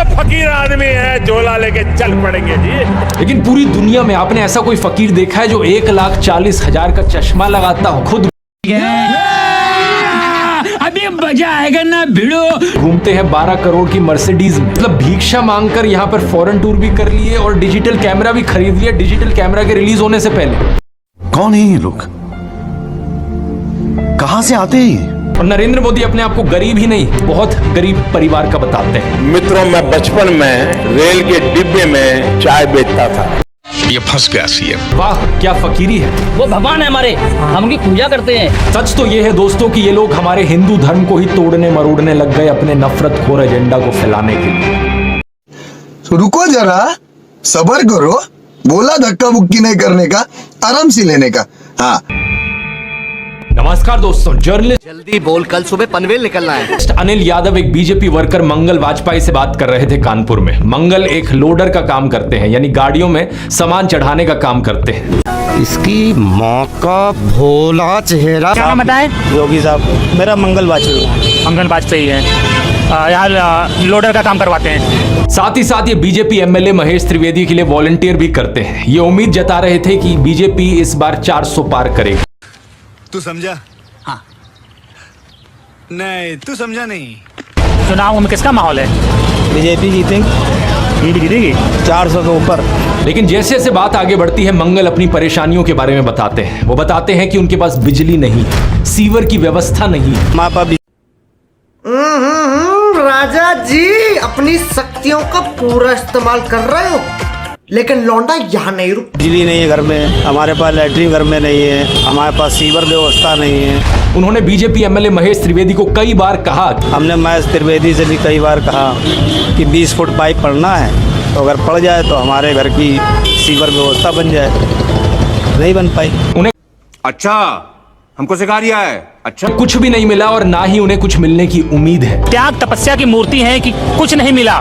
फकीर आदमी है, झोला लेके चल पड़ेंगे जी। लेकिन पूरी दुनिया में आपने ऐसा कोई फकीर देखा है जो 1,40,000 का चश्मा लगाता हो, खुद अभी मजा आएगा ना भिड़ो, घूमते हैं 12 करोड़ की मर्सिडीज में, मतलब भिक्षा मांगकर यहाँ पर फॉरेन टूर भी कर लिए और डिजिटल कैमरा भी खरीद लिया डिजिटल कैमरा के रिलीज होने से पहले। कौन है ये लोग, कहां से आते हैं ये? और नरेंद्र मोदी अपने आप को गरीब ही नहीं, बहुत गरीब परिवार का बताते हैं। मित्रों, मैं बचपन में रेल के डिब्बे में चाय बेचता था। ये फंस गया सीएम। वाह क्या फकीरी है। वो भगवान है हमारे, हम उनकी पूजा करते हैं। सच तो ये है दोस्तों कि ये लोग हमारे हिंदू धर्म को ही तोड़ने मरोड़ने लग गए अपने नफरत खोर एजेंडा को फैलाने के लिए। तो रुको जरा, सब्र करो, बोला धक्का मुक्की नहीं करने का, आराम से लेने का। हाँ नमस्कार दोस्तों, जर्नलिस्ट जल्दी बोल, कल सुबह पनवेल निकलना है। अनिल यादव एक बीजेपी वर्कर मंगल वाजपेयी से बात कर रहे थे कानपुर में। मंगल एक लोडर का काम करते हैं, यानी गाड़ियों में सामान चढ़ाने का काम करते हैं। इसकी माँ का भोला चेहरा। क्या बताए? योगी साहब, मेरा मंगल वाजपेयी है, यहाँ लोडर का काम करवाते हैं। साथ ही साथ ये बीजेपी एमएलए महेश त्रिवेदी के लिए वॉलंटियर भी करते हैं। ये उम्मीद जता रहे थे कि बीजेपी इस बार 400 पार करेगी। तू समझा? हाँ। नहीं, तू समझा नहीं। चुनाव में किसका माहौल है? बीजेपी जीतेगी, ये भी जीतेगी 400 के ऊपर। लेकिन जैसे जैसे बात आगे बढ़ती है, मंगल अपनी परेशानियों के बारे में बताते हैं। वो बताते हैं कि उनके पास बिजली नहीं, सीवर की व्यवस्था नहीं। राजा जी अपनी शक्तियों का पूरा इस्तेमाल कर रहे हो, लेकिन लौंडा यहाँ नहीं रुक। बिजली नहीं है घर में, हमारे पास लैट्रिन घर में नहीं है, हमारे पास सीवर व्यवस्था नहीं है। उन्होंने बीजेपी एमएलए महेश त्रिवेदी को कई बार कहा, हमने महेश त्रिवेदी से भी कई बार कहा कि 20 फुट पाइप पड़ना है, तो अगर पड़ जाए तो हमारे घर की सीवर व्यवस्था बन जाए। नहीं बन पाई। उन्हें अच्छा, हमको सिखा रिया है। अच्छा, कुछ भी नहीं मिला और ना ही उन्हें कुछ मिलने की उम्मीद है। त्याग तपस्या की मूर्ति है कि कुछ नहीं मिला,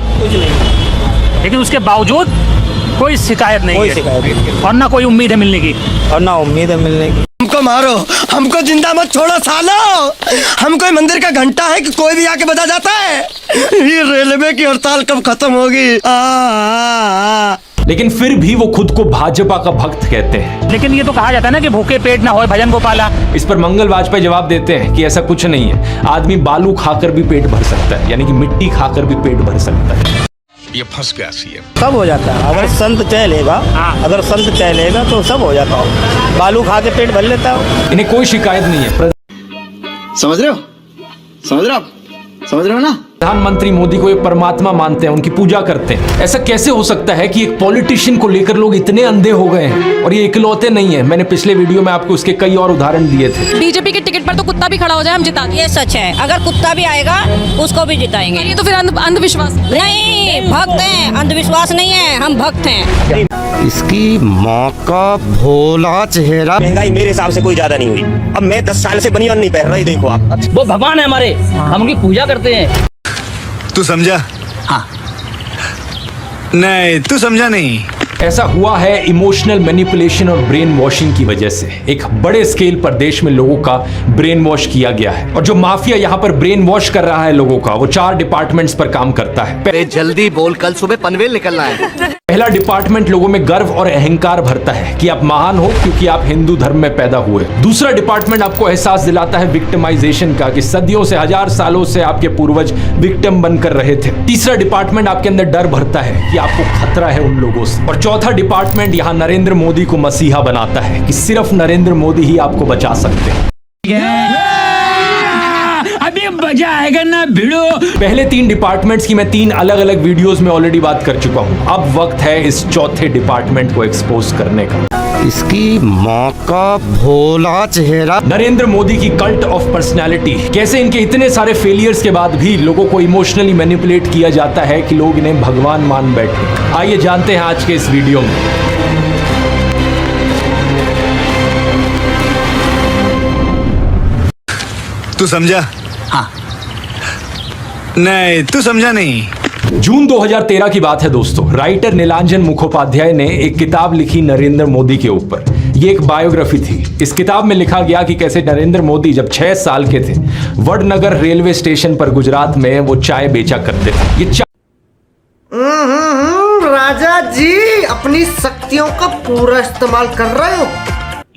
लेकिन उसके बावजूद कोई शिकायत नहीं है और ना कोई उम्मीद है मिलने की, और ना उम्मीद है मिलने की। हमको मारो, हमको जिंदा मत छोड़ो सालो। हम कोई मंदिर का घंटा है कि कोई भी आके बजा जाता है? ये रेलवे की हड़ताल कब खत्म होगी? लेकिन फिर भी वो खुद को भाजपा का भक्त कहते हैं। लेकिन ये तो कहा जाता है ना कि भूखे पेट ना होए भजन गोपाला। इस पर मंगल वाजपेयी जवाब देते हैं कि ऐसा कुछ नहीं है, आदमी बालू खाकर भी पेट भर सकता है, यानी कि मिट्टी खाकर भी पेट भर सकता है। ये फंस गया सीएम। सब हो जाता है अगर संत चलेगा, अगर संत चलेगा तो सब हो जाता हो। बालू खा के पेट भर लेता हो। इन्हें कोई शिकायत नहीं है। समझ रहे हो, समझ रहे हो आप, समझ रहे हो ना? प्रधानमंत्री मोदी को एक परमात्मा मानते हैं, उनकी पूजा करते हैं। ऐसा कैसे हो सकता है कि एक पॉलिटिशियन को लेकर लोग इतने अंधे हो गए हैं? और ये इकलौते नहीं है, मैंने पिछले वीडियो में आपको उसके कई और उदाहरण दिए थे। बीजेपी के टिकट पर तो कुत्ता भी खड़ा हो जाए हम जिता देंगे। ये सच है, अगर कुत्ता भी आएगा उसको भी जिताएंगे। ये तो फिर अंधविश्वास नहीं, भक्त हैं, अंधविश्वास नहीं है, हम भक्त हैं। इसकी माँ का भोला चेहरा। महंगाई मेरे हिसाब से कोई ज्यादा नहीं हुई। अब मैं 10 साल से बनियान नहीं पहन रही, देखो आप। वो भगवान है हमारे, हम उनकी पूजा करते हैं। तू समझा? हाँ। नहीं, तू समझा नहीं। ऐसा हुआ है इमोशनल मैनिपुलेशन और ब्रेन वॉशिंग की वजह से। एक बड़े स्केल पर देश में लोगों का ब्रेन वॉश किया गया है, और जो माफिया यहाँ पर ब्रेन वॉश कर रहा है लोगों का, वो 4 डिपार्टमेंट्स पर काम करता है। जल्दी बोल, कल सुबह पनवेल निकलना है। पहला डिपार्टमेंट लोगों में गर्व और अहंकार भरता है कि आप महान हो क्योंकि आप हिंदू धर्म में पैदा हुए। दूसरा डिपार्टमेंट आपको एहसास दिलाता है विक्टिमाइजेशन का, कि सदियों से, 1000 सालों से आपके पूर्वज विक्टिम बनकर रहे थे। तीसरा डिपार्टमेंट आपके अंदर डर भरता है कि आपको खतरा है उन लोगों से। और चौथा डिपार्टमेंट यहाँ नरेंद्र मोदी को मसीहा बनाता है कि सिर्फ नरेंद्र मोदी ही आपको बचा सकते हैं। अभी मजा आएगा ना भिड़ो। पहले 3 डिपार्टमेंट्स की मैं 3 अलग अलग वीडियोस में ऑलरेडी बात कर चुका हूं। अब वक्त है इस चौथे डिपार्टमेंट को एक्सपोज करने का। इसकी माँ का भोला चेहरा। नरेंद्र मोदी की कल्ट ऑफ पर्सनालिटी। कैसे इनके इतने सारे फेलियर्स के बाद भी लोगों को इमोशनली मैनिपुलेट किया जाता है कि लोग इन्हें भगवान मान बैठे। आइए जानते हैं आज के इस वीडियो में। तू समझा? हाँ। नहीं, तू समझा नहीं। जून 2013 की बात है दोस्तों। राइटर नीलांजन मुखोपाध्याय ने एक किताब लिखी नरेंद्र मोदी के ऊपर। ये एक बायोग्राफी थी। इस किताब में लिखा गया कि कैसे नरेंद्र मोदी जब 6 साल के थे, वडनगर रेलवे स्टेशन पर गुजरात में वो चाय बेचा करते थे। ये राजा जी अपनी शक्तियों का पूरा इस्तेमाल कर रहे हो,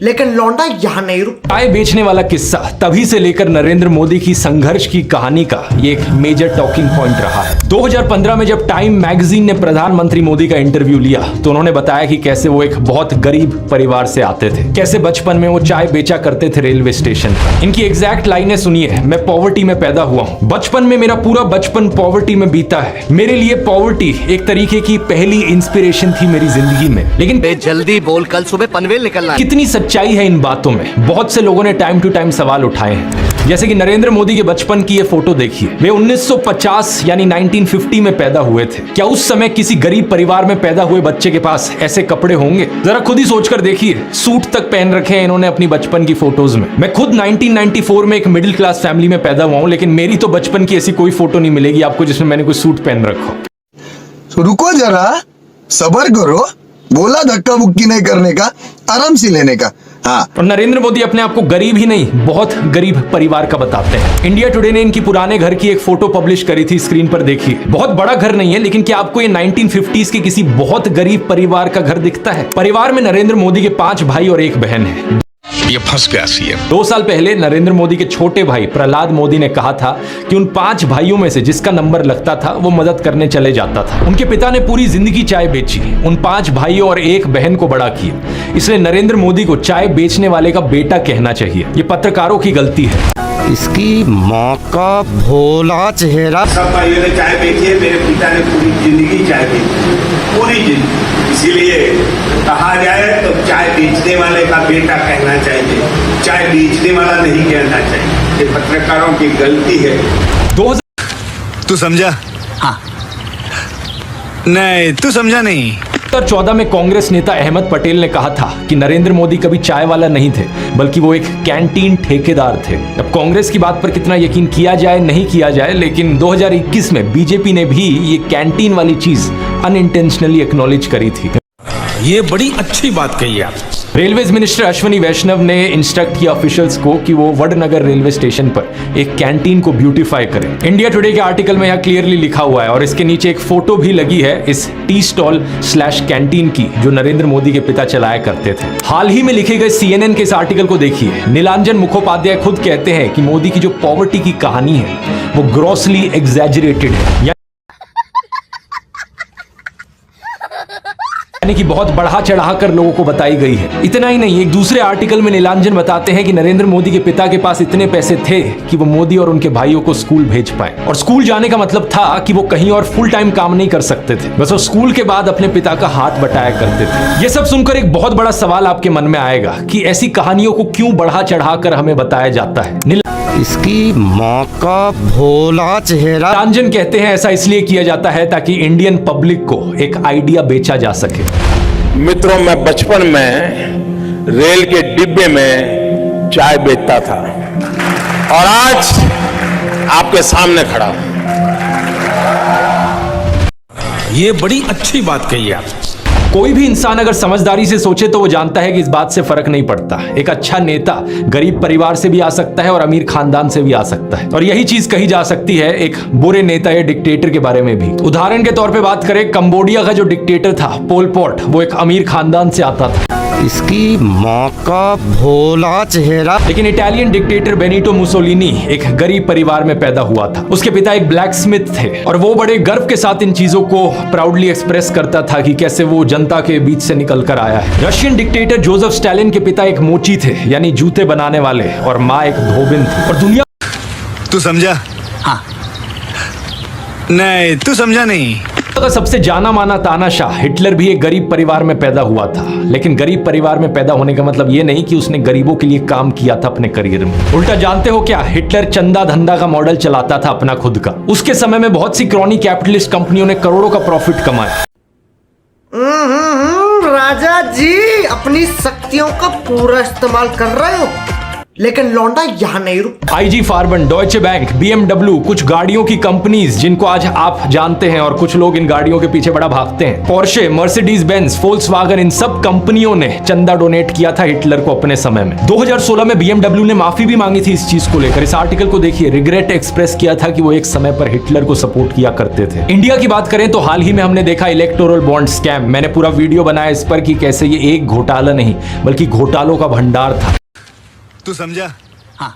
लेकिन लौंडा यहाँ नहीं रुक। चाय बेचने वाला किस्सा तभी से लेकर नरेंद्र मोदी की संघर्ष की कहानी का ये एक मेजर टॉकिंग पॉइंट रहा है। 2015 में जब टाइम मैगजीन ने प्रधानमंत्री मोदी का इंटरव्यू लिया तो उन्होंने बताया कि कैसे वो एक बहुत गरीब परिवार से आते थे, कैसे बचपन में वो चाय बेचा करते थे रेलवे स्टेशन पर। इनकी एग्जैक्ट लाइनें सुनिए। मैं पॉवर्टी में पैदा हुआ हूँ, बचपन में मेरा पूरा बचपन पॉवर्टी में बीता है। मेरे लिए पॉवर्टी एक तरीके की पहली इंस्पिरेशन थी मेरी जिंदगी में। लेकिन जल्दी बोल, कल सुबह पनवेल निकलना। कितनी सच्चाई है इन बातों में। बहुत से लोगों ने टाइम टू टाइम सवाल उठाए हैं, जैसे कि नरेंद्र मोदी के बचपन की ये फोटो देखिए। वे 1950 यानी 1950 में पैदा हुए थे। क्या उस समय किसी गरीब परिवार में पैदा हुए बच्चे के पास ऐसे कपड़े होंगे? जरा खुद ही सोचकर देखिए। सूट तक पहन रखे हैं इन्होंने अपनी बचपन की फोटोज में। मैं खुद 1994 में एक मिडिल क्लास फैमिली में पैदा हुआ हूं, लेकिन मेरी तो बचपन की ऐसी कोई फोटो नहीं मिलेगी आपको जिसमें मैंने कोई सूट पहन रखा हो। तो रुको जरा, सबर करो। बोला धक्का मुक्की नहीं करने का, आराम से लेने का। हाँ। और नरेंद्र मोदी अपने आप को गरीब ही नहीं, बहुत गरीब परिवार का बताते हैं। इंडिया टुडे ने इनकी पुराने घर की एक फोटो पब्लिश करी थी, स्क्रीन पर देखिए। बहुत बड़ा घर नहीं है, लेकिन क्या आपको ये 1950s के किसी बहुत गरीब परिवार का घर दिखता है? परिवार में नरेंद्र मोदी के 5 भाई और 1 बहन है। ये फंस गया सीएम। 2 साल पहले नरेंद्र मोदी के छोटे भाई प्रहलाद मोदी ने कहा था कि उन 5 भाइयों में से जिसका नंबर लगता था वो मदद करने चले जाता था। उनके पिता ने पूरी जिंदगी चाय बेची, उन 5 भाइयों और 1 बहन को बड़ा किया। इसलिए नरेंद्र मोदी को चाय बेचने वाले का बेटा कहना चाहिए। ये पत्रकारों की गलती है। इसकी माँ का भोला चेहरा। सब भाइयों ने चाय बेची है, मेरे पिता ने पूरी जिंदगी चाय बेची, पूरी जिंदगी। इसीलिए कहा जाए तो चाय बेचने वाले का बेटा कहना चाहिए, चाय बेचने वाला नहीं कहना चाहिए। ये पत्रकारों की गलती है। तू समझा? हाँ। नहीं, तू समझा नहीं। 2014 में कांग्रेस नेता अहमद पटेल ने कहा था कि नरेंद्र मोदी कभी चाय वाला नहीं थे, बल्कि वो एक कैंटीन ठेकेदार थे। अब कांग्रेस की बात पर कितना यकीन किया जाए नहीं किया जाए, लेकिन 2021 में बीजेपी ने भी ये कैंटीन वाली चीज अनइंटेंशनली एक्नॉलेज करी थी। ये बड़ी अच्छी बात कही आप। रेलवेज मिनिस्टर अश्विनी वैष्णव ने इंस्ट्रक्ट किया ऑफिशियल्स को कि वो वडनगर रेलवे स्टेशन पर एक कैंटीन को ब्यूटीफाई करें। इंडिया टुडे के आर्टिकल में यह क्लियरली लिखा हुआ है और इसके नीचे एक फोटो भी लगी है इस टी स्टॉल / कैंटीन की जो नरेंद्र मोदी के पिता चलाया करते थे। हाल ही में लिखे गए CNN के इस आर्टिकल को देखिए। नीलांजन मुखोपाध्याय खुद कहते हैं कि मोदी की जो पॉवर्टी की कहानी है वो ग्रॉसली एग्जैजरेटेड है, यानी कि बहुत बढ़ा चढ़ा कर लोगों को बताई गई है। इतना ही नहीं, एक दूसरे आर्टिकल में नीलांजन बताते हैं कि नरेंद्र मोदी के पिता के पास इतने पैसे थे कि वो मोदी और उनके भाइयों को स्कूल भेज पाए। और स्कूल जाने का मतलब था कि वो कहीं और फुल टाइम काम नहीं कर सकते थे, बस वो स्कूल के बाद अपने पिता का हाथ बटाया करते थे। ये सब सुनकर एक बहुत बड़ा सवाल आपके मन में आएगा कि ऐसी कहानियों को क्यों बढ़ा चढ़ा कर हमें बताया जाता है। इसकी माँ का भोला चेहरा। नीलांजन कहते हैं ऐसा इसलिए किया जाता है ताकि इंडियन पब्लिक को एक आइडिया बेचा जा सके। मित्रों, मैं बचपन में रेल के डिब्बे में चाय बेचता था और आज आपके सामने खड़ा हूं। ये बड़ी अच्छी बात कही आप। कोई भी इंसान अगर समझदारी से सोचे तो वो जानता है कि इस बात से फर्क नहीं पड़ता। एक अच्छा नेता गरीब परिवार से भी आ सकता है और अमीर खानदान से भी आ सकता है, और यही चीज कही जा सकती है एक बुरे नेता या डिक्टेटर के बारे में भी। उदाहरण के तौर पे बात करें, कंबोडिया का जो डिक्टेटर था पोल पॉट, वो एक अमीर खानदान से आता था। इसकी माँ का भोला चेहरा। लेकिन इटालियन डिक्टेटर बेनिटो मुसोलिनी एक गरीब परिवार में पैदा हुआ था। उसके पिता एक ब्लैक स्मिथ थे और वो बड़े गर्व के साथ इन चीजों को प्राउडली एक्सप्रेस करता था कि कैसे वो जनता के बीच से निकल कर आया है। रशियन डिक्टेटर जोसेफ स्टालिन के पिता एक मोची थे, यानी जूते बनाने वाले, और माँ एक धोबिन थी। और दुनिया तू समझा? हाँ। नहीं, तू समझा नहीं। का सबसे जाना माना तानाशाह हिटलर भी एक गरीब परिवार में पैदा हुआ था। लेकिन गरीब परिवार में पैदा होने का मतलब ये नहीं कि उसने गरीबों के लिए काम किया था अपने करियर में। उल्टा जानते हो क्या, हिटलर चंदा धंधा का मॉडल चलाता था अपना खुद का। उसके समय में बहुत सी क्रॉनी कैपिटलिस्ट कंपनियों ने करोड़ों का प्रॉफिट कमाया। राजा जी अपनी शक्तियों का पूरा इस्तेमाल कर रहे हो, लेकिन लौंडा यहाँ नहीं रुक। IG फार्बन, डॉयचे बैंक, BMW, कुछ गाड़ियों की कंपनीज जिनको आज आप जानते हैं और कुछ लोग इन गाड़ियों के पीछे बड़ा भागते हैं। पोर्शे, मर्सिडीज बेंज, फोल्क्सवागन, इन सब कंपनियों ने चंदा डोनेट किया था हिटलर को अपने समय में। 2016 में BMW ने माफी भी मांगी थी इस चीज को लेकर। इस आर्टिकल को देखिए, रिग्रेट एक्सप्रेस किया था कि वो एक समय पर हिटलर को सपोर्ट किया करते थे। इंडिया की बात करें तो हाल ही में हमने देखा इलेक्टोरल बॉन्ड स्कैम। मैंने पूरा वीडियो बनाया इस पर कि कैसे ये एक घोटाला नहीं बल्कि घोटालों का भंडार था। तू समझा? हाँ।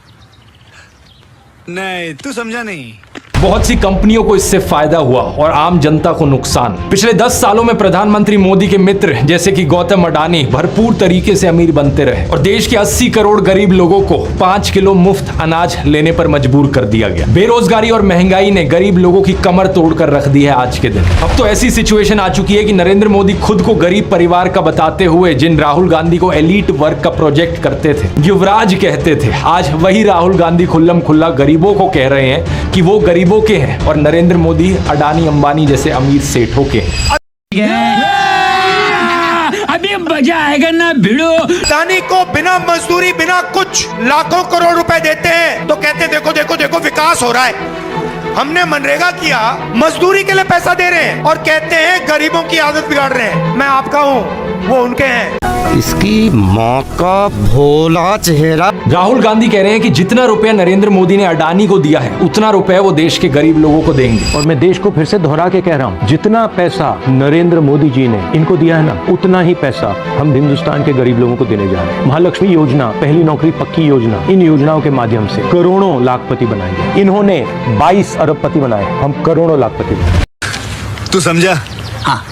नहीं, तू समझा नहीं। बहुत सी कंपनियों को इससे फायदा हुआ और आम जनता को नुकसान। पिछले 10 सालों में प्रधानमंत्री मोदी के मित्र जैसे कि गौतम अडानी भरपूर तरीके से अमीर बनते रहे और देश के 80 करोड़ गरीब लोगों को 5 किलो मुफ्त अनाज लेने पर मजबूर कर दिया गया। बेरोजगारी और महंगाई ने गरीब लोगों की कमर तोड़कर रख दी है आज के दिन। अब तो ऐसी सिचुएशन आ चुकी है कि नरेंद्र मोदी खुद को गरीब परिवार का बताते हुए जिन राहुल गांधी को एलीट वर्ग का प्रोजेक्ट करते थे, युवराज कहते थे, आज वही राहुल गांधी खुल्लम खुल्ला गरीबों को कह रहे हैं कि वो गरीबों के हैं और नरेंद्र मोदी अडानी अंबानी जैसे अमीर सेठों के हैं। अभी मजा आएगा ना भिड़ो। अडानी को बिना मजदूरी बिना कुछ लाखों करोड़ रुपए देते हैं तो कहते देखो देखो देखो विकास हो रहा है। हमने मनरेगा किया, मजदूरी के लिए पैसा दे रहे हैं और कहते हैं गरीबों की आदत बिगाड़ रहे हैं। मैं आपका हूँ, वो उनके हैं। इसकी माँ का भोला चेहरा। राहुल गांधी कह रहे हैं कि जितना रुपया नरेंद्र मोदी ने अडानी को दिया है उतना रुपया वो देश के गरीब लोगों को देंगे। और मैं देश को फिर से दोहरा के कह रहा हूँ, जितना पैसा नरेंद्र मोदी जी ने इनको दिया है ना, उतना ही पैसा हम हिंदुस्तान के गरीब लोगों को देने जा रहे हैं। महालक्ष्मी योजना, पहली नौकरी पक्की योजना, इन योजनाओं के माध्यम से करोड़ों लाखपति बनाएंगे। इन्होंने 22 अरबपति बनाए, हम करोड़ों लाखपति बनाए। तू समझा? हाँ।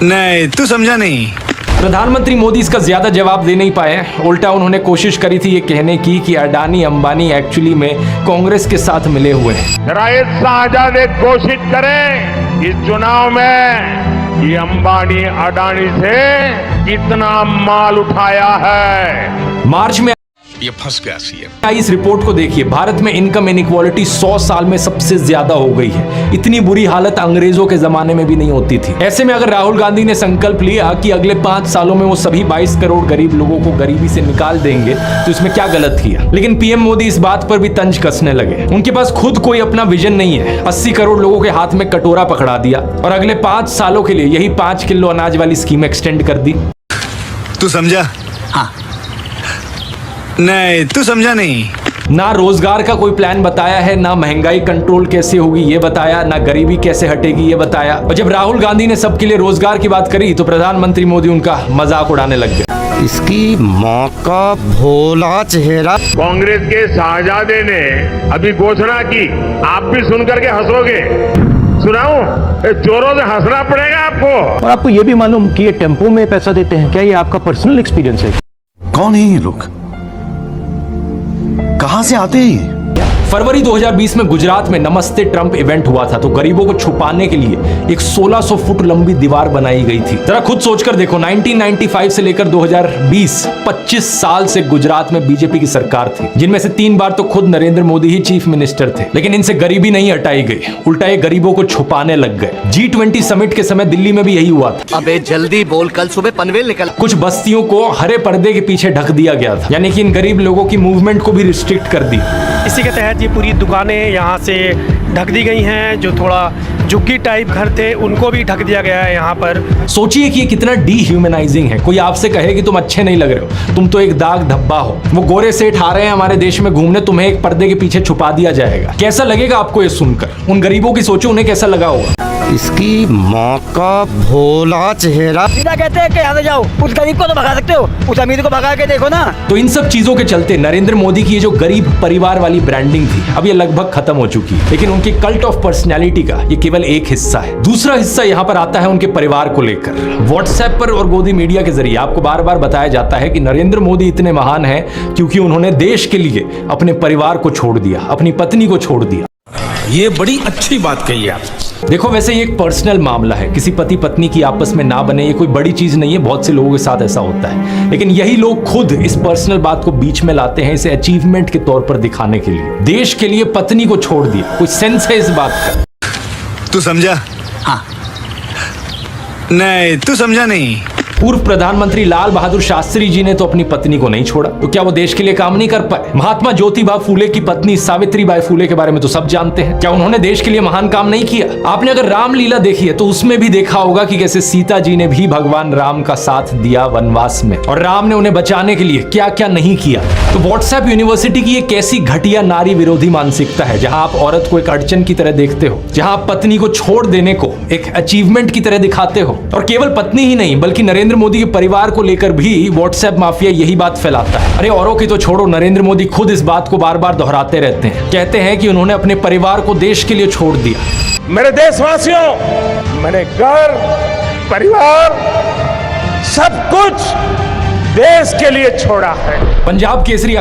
नहीं, तू समझा नहीं। प्रधानमंत्री मोदी इसका ज्यादा जवाब दे नहीं पाए। उल्टा उन्होंने कोशिश करी थी ये कहने की कि अडानी अंबानी एक्चुअली में कांग्रेस के साथ मिले हुए हैं। जरा ये शाहजहां कोशिश करें इस चुनाव में ये अंबानी अडानी से कितना माल उठाया है। मार्च में ये फंस गया सीएम। इस रिपोर्ट को देखिए, भारत में इनकम इनइक्वालिटी 100 साल में सबसे ज्यादा हो गई है। इतनी बुरी हालत अंग्रेजों के जमाने में भी नहीं होती थी। ऐसे में अगर राहुल गांधी ने संकल्प लिया कि अगले 5 सालों में वो सभी 22 करोड़ गरीब लोगों को गरीबी से निकाल देंगे तो इसमें क्या गलत किया। लेकिन पीएम मोदी इस बात पर भी तंज कसने लगे। उनके पास खुद कोई अपना विजन नहीं है। 80 करोड़ लोगों के हाथ में कटोरा पकड़ा दिया और अगले 5 सालों के लिए यही 5 किलो अनाज वाली स्कीम एक्सटेंड कर दी। तू समझा? हाँ। नहीं, तू समझा नहीं। ना रोजगार का कोई प्लान बताया है, ना महंगाई कंट्रोल कैसे होगी ये बताया, ना गरीबी कैसे हटेगी ये बताया। और जब राहुल गांधी ने सबके लिए रोजगार की बात करी तो प्रधानमंत्री मोदी उनका मजाक उड़ाने लग गए। इसकी माँ का भोला चेहरा। कांग्रेस के शाहजादे ने अभी घोषणा की, आप भी सुनकर के हंसोगे। सुनाऊं? जोरों से हंसना पड़ेगा आपको। और आपको ये भी मालूम कि ये टेम्पो में पैसा देते हैं, क्या ये आपका पर्सनल एक्सपीरियंस है? कौन है ये लोग? कहां से आते हैं? फरवरी 2020 में गुजरात में नमस्ते ट्रंप इवेंट हुआ था तो गरीबों को छुपाने के लिए एक 1600 फुट लंबी दीवार बनाई गई थी। जरा खुद सोचकर देखो, 1995 से लेकर 2020 25 साल से गुजरात में बीजेपी की सरकार थी, जिनमें से 3 बार तो खुद नरेंद्र मोदी ही चीफ मिनिस्टर थे। लेकिन इनसे गरीबी नहीं हटाई गई, उल्टा ये गरीबों को छुपाने लग गए। G20 समिट के समय दिल्ली में भी यही हुआ था। अबे जल्दी बोल, कल सुबह पनवेल निकल। कुछ बस्तियों को हरे पर्दे के पीछे ढक दिया गया था, यानी कि इन गरीब लोगों की मूवमेंट को भी रिस्ट्रिक्ट कर दी। इसी के तहत ये पूरी दुकानें यहाँ से ढक दी गई हैं। जो थोड़ा झुग्गी टाइप घर थे उनको भी ढक दिया गया है यहाँ पर। सोचिए कि ये कितना डीह्यूमनाइजिंग है। कोई आपसे कहे कि तुम अच्छे नहीं लग रहे हो, तुम तो एक दाग धब्बा हो। वो गोरे सेठ आ रहे हैं हमारे देश में घूमने, तुम्हें एक पर्दे के पीछे छुपा दिया जाएगा। कैसा लगेगा आपको ये सुनकर? उन गरीबों की सोचो, उन्हें कैसा लगा होगा। इसकी माँ का भोला चेहरा। सीधा कहते हैं कि यहाँ से जाओ, उस गरीब को तो भगा सकते हो, उस अमीर को भगा के देखो ना। तो इन सब चीजों के चलते नरेंद्र मोदी की ये जो गरीब परिवार वाली ब्रांडिंग थी अब ये लगभग खत्म हो चुकी है। लेकिन उनकी कल्ट ऑफ पर्सनैलिटी का ये केवल एक हिस्सा है। दूसरा हिस्सा यहाँ पर आता है उनके परिवार को लेकर। व्हाट्सएप पर और गोदी मीडिया के जरिए आपको बार बार बताया जाता है कि नरेंद्र मोदी इतने महान हैं क्योंकि उन्होंने देश के लिए अपने परिवार को छोड़ दिया, अपनी पत्नी को छोड़ दिया। ये बड़ी अच्छी बात कही आप। देखो, वैसे ये एक पर्सनल मामला है, किसी पति पत्नी की आपस में ना बने ये कोई बड़ी चीज नहीं है। बहुत से लोगों के साथ ऐसा होता है, लेकिन यही लोग खुद इस पर्सनल बात को बीच में लाते हैं इसे अचीवमेंट के तौर पर दिखाने के लिए। देश के लिए पत्नी को छोड़ दिया, कोई सेंस है इस बात का? तू समझा? हाँ। नहीं, तू समझा नहीं। पूर्व प्रधानमंत्री लाल बहादुर शास्त्री जी ने तो अपनी पत्नी को नहीं छोड़ा, तो क्या वो देश के लिए काम नहीं कर पाए? महात्मा ज्योतिबा फूले की पत्नी सावित्रीबाई फूले के बारे में तो सब जानते हैं, क्या उन्होंने देश के लिए महान काम नहीं किया? आपने अगर रामलीला देखी है तो उसमें भी देखा होगा कि कैसे सीता जी ने भी भगवान राम का साथ दिया वनवास में, और राम ने उन्हें बचाने के लिए क्या क्या नहीं किया। तो व्हाट्सएप यूनिवर्सिटी की एक ऐसी घटिया नारी विरोधी मानसिकता है जहां आप औरत को एक अड़चन की तरह देखते हो, जहां आप पत्नी को छोड़ देने को एक अचीवमेंट की तरह दिखाते हो। और केवल पत्नी ही नहीं बल्कि नरेंद्र मोदी के परिवार को लेकर भी व्हाट्सएप माफिया यही बात फैलाता है। अरे औरों की तो छोड़ो, नरेंद्र मोदी खुद इस बात को बार बार दोहराते रहते हैं, कहते हैं कि उन्होंने अपने परिवार को देश के लिए छोड़ दिया। मेरे देशवासियों, मैंने घर, परिवार, सब कुछ देश के लिए छोड़ा है। पंजाब केसरी